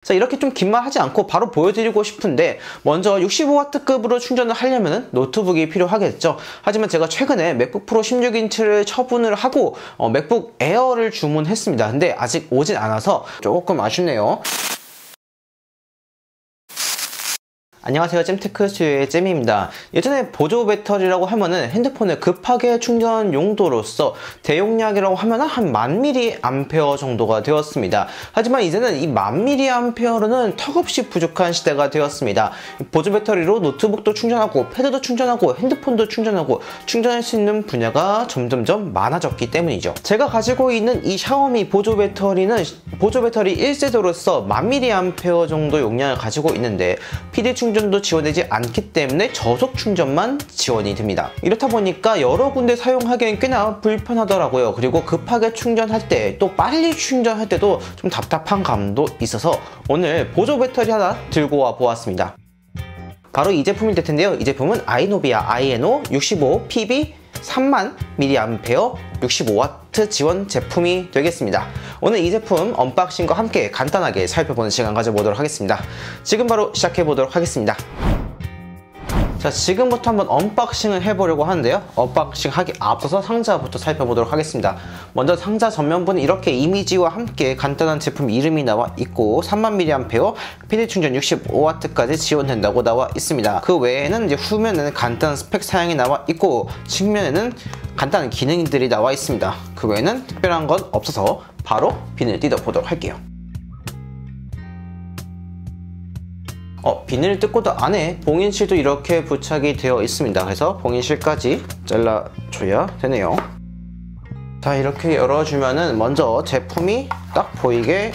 자, 이렇게 좀 긴 말 하지 않고 바로 보여드리고 싶은데, 먼저 65W급으로 충전을 하려면 노트북이 필요하겠죠. 하지만 제가 최근에 맥북 프로 16인치를 처분을 하고 맥북 에어를 주문했습니다. 근데 아직 오진 않아서 조금 아쉽네요. 안녕하세요, 잼테크 스튜디오의 잼입니다. 예전에 보조 배터리라고 하면은 핸드폰을 급하게 충전 용도로서 대용량이라고 하면 한 1000mAh 정도가 되었습니다. 하지만 이제는 이 1000mAh로는 턱없이 부족한 시대가 되었습니다. 보조 배터리로 노트북도 충전하고 패드도 충전하고 핸드폰도 충전하고 충전할 수 있는 분야가 점점점 많아졌기 때문이죠. 제가 가지고 있는 이 샤오미 보조 배터리는 보조 배터리 1세대로서 1000mAh 정도 용량을 가지고 있는데 PD 충전도 지원되지 않기 때문에 저속 충전만 지원이 됩니다. 이렇다 보니까 여러 군데 사용하기엔 꽤나 불편하더라고요. 그리고 급하게 충전할 때, 또 빨리 충전할 때도 좀 답답한 감도 있어서 오늘 보조 배터리 하나 들고 와 보았습니다. 바로 이 제품일 텐데요. 이 제품은 아이노비아 아이에노 65 PB 30,000mAh 65W 지원 제품이 되겠습니다. 오늘 이 제품 언박싱과 함께 간단하게 살펴보는 시간 가져보도록 하겠습니다. 지금 바로 시작해보도록 하겠습니다. 자, 지금부터 한번 언박싱을 해보려고 하는데요. 언박싱 하기 앞서서 상자부터 살펴보도록 하겠습니다. 먼저 상자 전면부는 이렇게 이미지와 함께 간단한 제품 이름이 나와 있고 30,000mAh PD 충전 65W까지 지원된다고 나와 있습니다. 그 외에는 이제 후면에는 간단한 스펙 사양이 나와 있고 측면에는 간단한 기능들이 나와 있습니다. 그 외에는 특별한 건 없어서 바로 비늘 뜯어보도록 할게요. 비닐 뜯고도 안에 봉인실도 이렇게 부착이 되어 있습니다. 그래서 봉인실까지 잘라줘야 되네요. 자, 이렇게 열어주면은 먼저 제품이 딱 보이게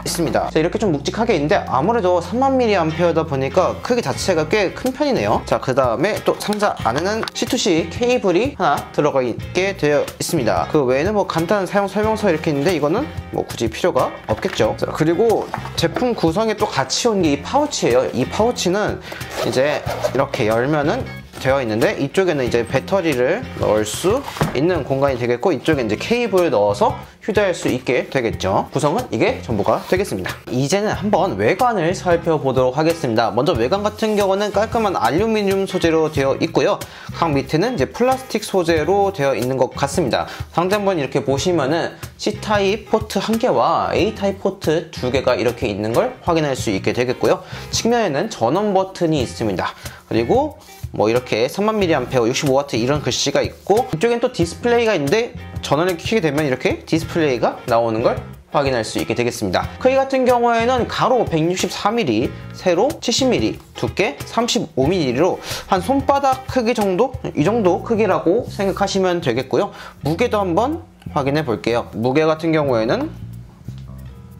있습니다. 자, 이렇게 좀 묵직하게 있는데 아무래도 30,000mAh다 보니까 크기 자체가 꽤 큰 편이네요. 자, 그 다음에 또 상자 안에는 C2C 케이블이 하나 들어가 있게 되어 있습니다. 그 외에는 뭐 간단한 사용 설명서 이렇게 있는데 이거는 뭐 굳이 필요가 없겠죠. 자, 그리고 제품 구성에 또 같이 온 게 이 파우치예요. 이 파우치는 이제 이렇게 열면은 되어 있는데 이쪽에는 이제 배터리를 넣을 수 있는 공간이 되겠고 이쪽에 이제 케이블 넣어서 휴대할 수 있게 되겠죠. 구성은 이게 전부가 되겠습니다. 이제는 한번 외관을 살펴보도록 하겠습니다. 먼저 외관 같은 경우는 깔끔한 알루미늄 소재로 되어 있고요. 각 밑에는 이제 플라스틱 소재로 되어 있는 것 같습니다. 상단 한번 이렇게 보시면은 C타입 포트 1개와 A타입 포트 2개가 이렇게 있는 걸 확인할 수 있게 되겠고요. 측면에는 전원 버튼이 있습니다. 그리고 뭐 이렇게 30,000mAh 65W 이런 글씨가 있고 이쪽엔 또 디스플레이가 있는데 전원을 켜게 되면 이렇게 디스플레이가 나오는 걸 확인할 수 있게 되겠습니다. 크기 같은 경우에는 가로 164mm, 세로 70mm, 두께 35mm로 한 손바닥 크기 정도? 이 정도 크기라고 생각하시면 되겠고요. 무게도 한번 확인해 볼게요. 무게 같은 경우에는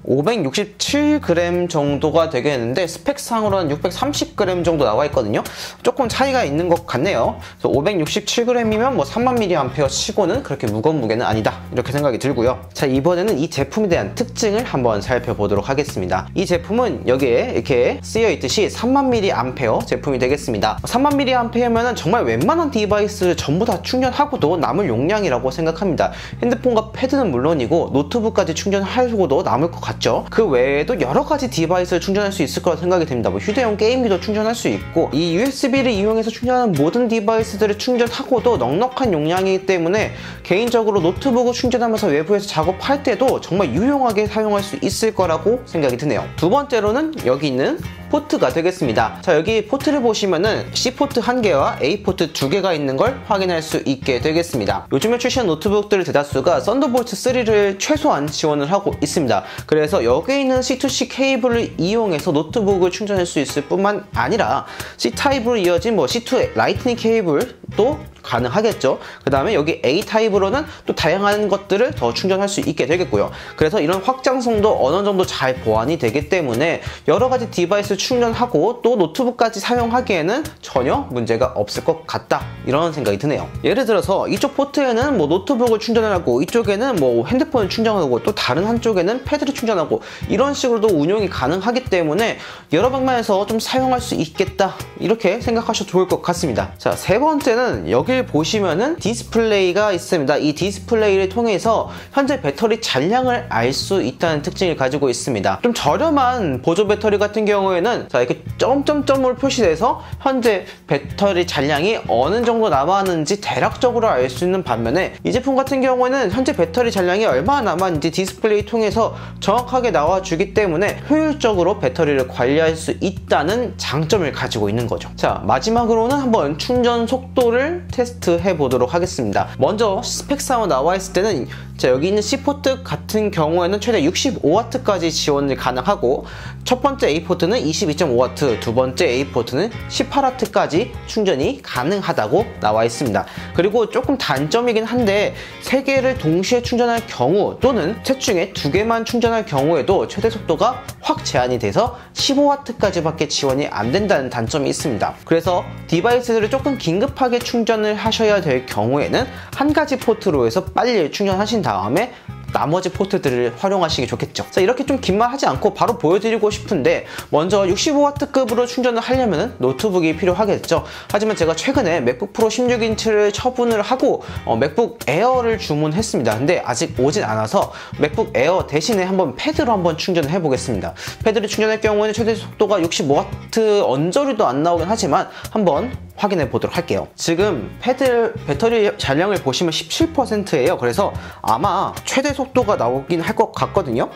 567g 정도가 되겠는데 스펙상으로는 630g 정도 나와 있거든요. 조금 차이가 있는 것 같네요. 567g이면 뭐 30,000mAh 치고는 그렇게 무거운 무게는 아니다 이렇게 생각이 들고요. 자, 이번에는 이 제품에 대한 특징을 한번 살펴보도록 하겠습니다. 이 제품은 여기에 이렇게 쓰여 있듯이 30,000mAh 제품이 되겠습니다. 30,000mAh면은 정말 웬만한 디바이스를 전부 다 충전하고도 남을 용량이라고 생각합니다. 핸드폰과 패드는 물론이고 노트북까지 충전하고도 남을 것 같아요. 그 외에도 여러가지 디바이스를 충전할 수 있을 거라 생각이 됩니다. 뭐 휴대용 게임기도 충전할 수 있고 이 USB를 이용해서 충전하는 모든 디바이스들을 충전하고도 넉넉한 용량이기 때문에 개인적으로 노트북을 충전하면서 외부에서 작업할 때도 정말 유용하게 사용할 수 있을 거라고 생각이 드네요. 두 번째로는 여기 있는 포트가 되겠습니다. 자, 여기 포트를 보시면은 C포트 1개와 A포트 2개가 있는 걸 확인할 수 있게 되겠습니다. 요즘에 출시한 노트북들 대다수가 썬더볼트 3를 최소한 지원을 하고 있습니다. 그래서 여기에 있는 C2C 케이블을 이용해서 노트북을 충전할 수 있을 뿐만 아니라 C타입으로 이어진 뭐 C2 라이트닝 케이블도 가능하겠죠. 그 다음에 여기 A타입으로는 또 다양한 것들을 더 충전할 수 있게 되겠고요. 그래서 이런 확장성도 어느 정도 잘 보완이 되기 때문에 여러가지 디바이스 충전하고 또 노트북까지 사용하기에는 전혀 문제가 없을 것 같다 이런 생각이 드네요. 예를 들어서 이쪽 포트에는 뭐 노트북을 충전하고 이쪽에는 뭐 핸드폰을 충전하고 또 다른 한쪽에는 패드를 충전하고 이런 식으로도 운용이 가능하기 때문에 여러 방면에서 좀 사용할 수 있겠다 이렇게 생각하셔도 좋을 것 같습니다. 자, 세 번째는 여기 여길 보시면은 디스플레이가 있습니다. 이 디스플레이를 통해서 현재 배터리 잔량을 알 수 있다는 특징을 가지고 있습니다. 좀 저렴한 보조 배터리 같은 경우에는 자, 이렇게 점점점으로 표시돼서 현재 배터리 잔량이 어느 정도 남았는지 대략적으로 알 수 있는 반면에 이 제품 같은 경우에는 현재 배터리 잔량이 얼마나 남았는지 디스플레이 통해서 정확하게 나와주기 때문에 효율적으로 배터리를 관리할 수 있다는 장점을 가지고 있는 거죠. 자, 마지막으로는 한번 충전 속도를 테스트해 보도록 하겠습니다. 먼저 스펙상으로 나와 있을 때는 자, 여기 있는 C포트 같은 경우에는 최대 65W까지 지원이 가능하고 첫 번째 A포트는 22.5W, 두 번째 A포트는 18W까지 충전이 가능하다고 나와 있습니다. 그리고 조금 단점이긴 한데 3개를 동시에 충전할 경우 또는 셋 중에 2개만 충전할 경우에도 최대 속도가 확 제한이 돼서 15W까지 밖에 지원이 안 된다는 단점이 있습니다. 그래서 디바이스를 조금 긴급하게 충전을 하셔야 될 경우에는 한 가지 포트로 해서 빨리 충전하신 다음에 나머지 포트들을 활용하시기 좋겠죠. 자, 이렇게 좀 긴 말 하지 않고 바로 보여드리고 싶은데 먼저 65W급으로 충전을 하려면 노트북이 필요하겠죠. 하지만 제가 최근에 맥북 프로 16인치를 처분을 하고 맥북 에어를 주문했습니다. 근데 아직 오진 않아서 맥북 에어 대신에 한번 패드로 한번 충전을 해보겠습니다. 패드를 충전할 경우에는 최대 속도가 65W 언저리도 안 나오긴 하지만 한번 확인해 보도록 할게요. 지금 패드 배터리 잔량을 보시면 17%예요. 그래서 아마 최대 속도가 나오긴 할 것 같거든요.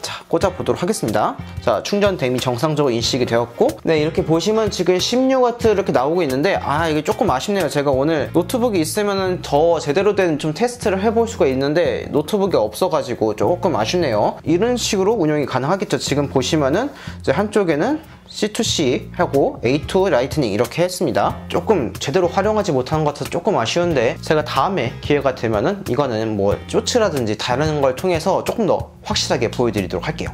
자, 꽂아보도록 하겠습니다. 자, 충전됨이 정상적으로 인식이 되었고, 네, 이렇게 보시면 지금 16W 이렇게 나오고 있는데, 이게 조금 아쉽네요. 제가 오늘 노트북이 있으면은 더 제대로 된 좀 테스트를 해볼 수가 있는데 노트북이 없어가지고 조금 아쉽네요. 이런 식으로 운영이 가능하겠죠. 지금 보시면은 이제 한쪽에는 C2C 하고 A2 라이트닝 이렇게 했습니다. 조금 제대로 활용하지 못하는 것 같아서 조금 아쉬운데 제가 다음에 기회가 되면은 이거는 뭐 쇼츠라든지 다른 걸 통해서 조금 더 확실하게 보여드리도록 할게요.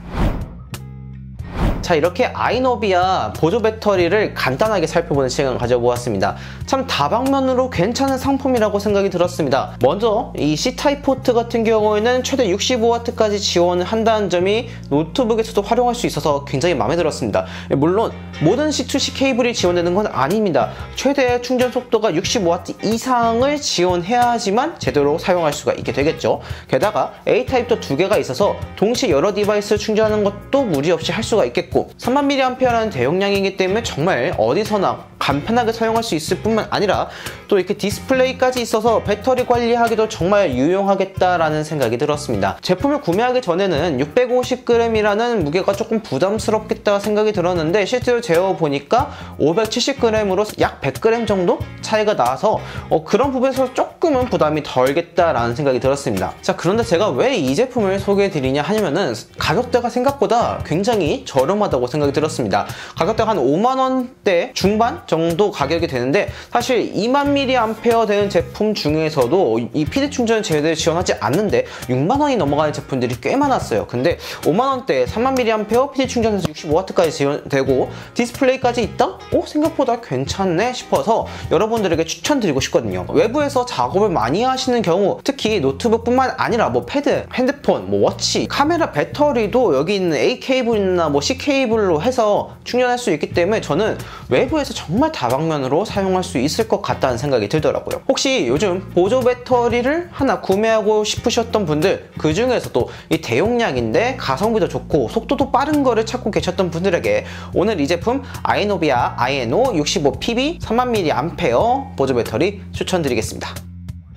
자, 이렇게 아이노비아 보조 배터리를 간단하게 살펴보는 시간을 가져보았습니다. 참 다방면으로 괜찮은 상품이라고 생각이 들었습니다. 먼저 이 C타입 포트 같은 경우에는 최대 65W까지 지원을 한다는 점이 노트북에서도 활용할 수 있어서 굉장히 마음에 들었습니다. 물론 모든 C2C 케이블이 지원되는 건 아닙니다. 최대 충전 속도가 65W 이상을 지원해야지만 제대로 사용할 수가 있게 되겠죠. 게다가 A타입도 2개가 있어서 동시에 여러 디바이스를 충전하는 것도 무리 없이 할 수가 있겠고 3000mAh라는 대용량이기 때문에 정말 어디서나 간편하게 사용할 수 있을 뿐만 아니라 또 이렇게 디스플레이까지 있어서 배터리 관리하기도 정말 유용하겠다라는 생각이 들었습니다. 제품을 구매하기 전에는 650g이라는 무게가 조금 부담스럽겠다 생각이 들었는데 실제로 재어보니까 570g으로 약 100g 정도 차이가 나서 그런 부분에서 조금은 부담이 덜겠다라는 생각이 들었습니다. 자, 그런데 제가 왜 이 제품을 소개해드리냐 하면은 가격대가 생각보다 굉장히 저렴하다고 생각이 들었습니다. 가격대가 한 5만원대 중반 정도 가격이 되는데 사실 20000mAh 되는 제품 중에서도 이 PD 충전을 제대로 지원하지 않는데 6만원이 넘어가는 제품들이 꽤 많았어요. 근데 5만원대에 3000mAh PD 충전해서 65W까지 지원되고 디스플레이까지 있다? 생각보다 괜찮네 싶어서 여러분들에게 추천드리고 싶거든요. 외부에서 작업을 많이 하시는 경우 특히 노트북뿐만 아니라 뭐 패드, 핸드폰, 뭐 워치, 카메라 배터리도 여기 있는 A 케이블이나 뭐 C 케이블로 해서 충전할 수 있기 때문에 저는 외부에서 정말 다방면으로 사용할 수 있을 것 같다는 생각이 들더라고요. 혹시 요즘 보조 배터리를 하나 구매하고 싶으셨던 분들, 그 중에서도 이 대용량인데 가성비도 좋고 속도도 빠른 거를 찾고 계셨던 분들에게 오늘 이 제품 아이노비아 INO 65PB 3000mAh 보조 배터리 추천드리겠습니다.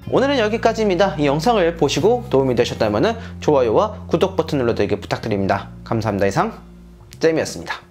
오늘은 여기까지입니다. 이 영상을 보시고 도움이 되셨다면 좋아요와 구독 버튼 눌러드리기 부탁드립니다. 감사합니다. 이상 잼이었습니다.